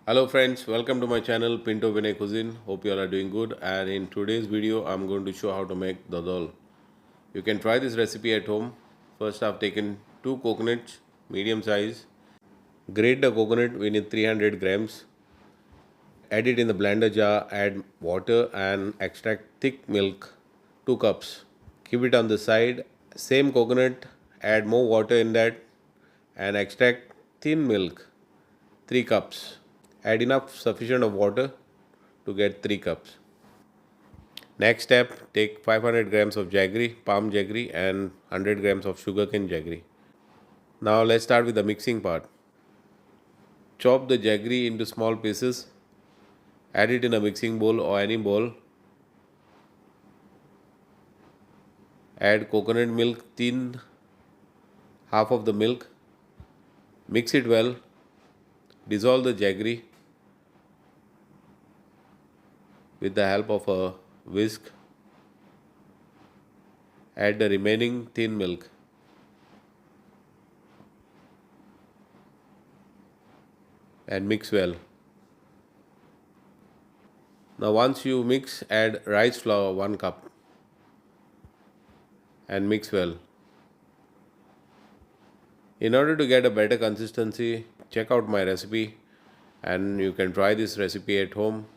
Hello friends, welcome to my channel Pinto Cuisine. Hope you all are doing good, and in today's video I'm going to show how to make dodol. You can try this recipe at home. First I've taken 2 coconuts, medium size. Grate the coconut, we need 300 grams. Add it in the blender jar, add water and extract thick milk 2 cups. Keep it on the side. Same coconut, add more water in that and extract thin milk 3 cups. Add enough sufficient of water to get 3 cups. Next step, take 500 grams of jaggery, palm jaggery and 100 grams of sugarcane jaggery. Now let's start with the mixing part. Chop the jaggery into small pieces. Add it in a mixing bowl or any bowl. Add coconut milk, thin half of the milk. Mix it well. Dissolve the jaggery with the help of a whisk. Add the remaining thin milk. And mix well. Now once you mix, add rice flour 1 cup and mix well. In order to get a better consistency, check out my recipe and you can try this recipe at home.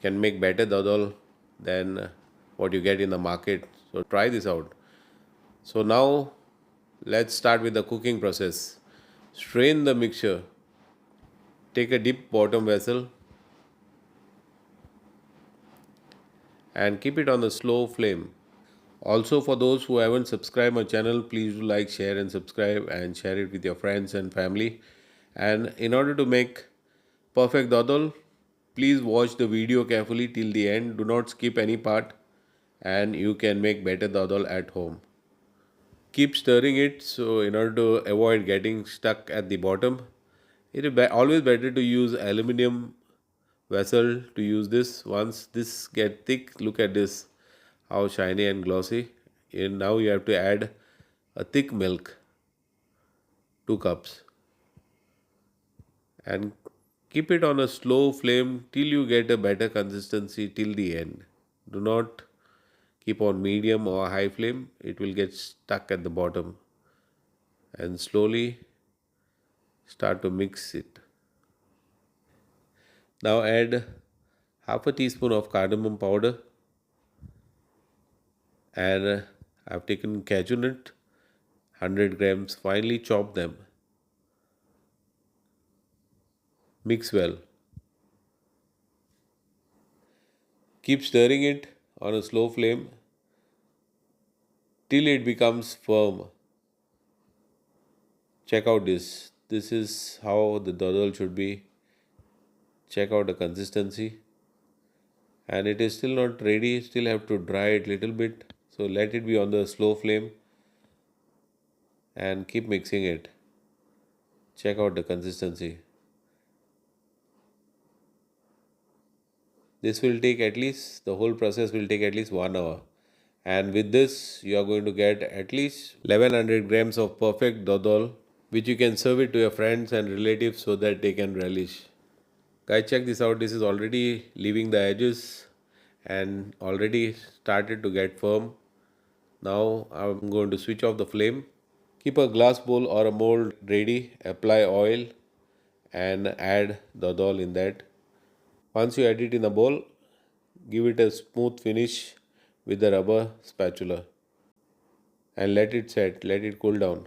You can make better dodol than what you get in the market. So try this out. So now let's start with the cooking process. Strain the mixture. Take a deep bottom vessel and keep it on a slow flame. Also, for those who haven't subscribed my channel, please do like, share and subscribe and share it with your friends and family. And in order to make perfect dodol, please watch the video carefully till the end. Do not skip any part and you can make better dodol at home. Keep stirring it so in order to avoid getting stuck at the bottom. It is always better to use aluminum vessel to use this. Once this get thick, look at this, how shiny and glossy. And now you have to add a thick milk, 2 cups, and keep it on a slow flame till you get a better consistency till the end. Do not keep on medium or high flame, it will get stuck at the bottom. And slowly start to mix it. Now add half a teaspoon of cardamom powder and I've taken cashew nut 100 grams, finely chop them. Mix well. Keep stirring it on a slow flame till it becomes firm. Check out this. This is how the dodol should be. Check out the consistency. And it is still not ready, still have to dry it little bit. So let it be on the slow flame and keep mixing it. Check out the consistency. This will take at least, the whole process will take at least 1 hour. And with this, you are going to get at least 1100 grams of perfect dodol, which you can serve it to your friends and relatives so that they can relish. Guys, check this out. This is already leaving the edges and already started to get firm. Now I'm going to switch off the flame. Keep a glass bowl or a mold ready. Apply oil and add dodol in that. Once you add it in a bowl, give it a smooth finish with the rubber spatula and let it set, let it cool down.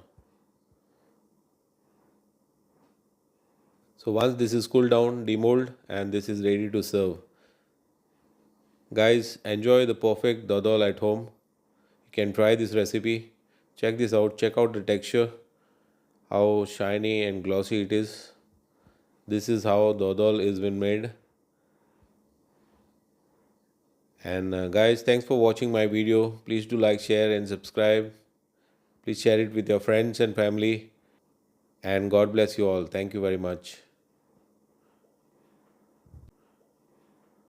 So once this is cooled down, demold and this is ready to serve. Guys, enjoy the perfect dodol at home. You can try this recipe. Check this out, check out the texture, how shiny and glossy it is. This is how dodol is been made. And guys, thanks for watching my video. Please do like, share and subscribe. Please share it with your friends and family. And God bless you all. Thank you very much.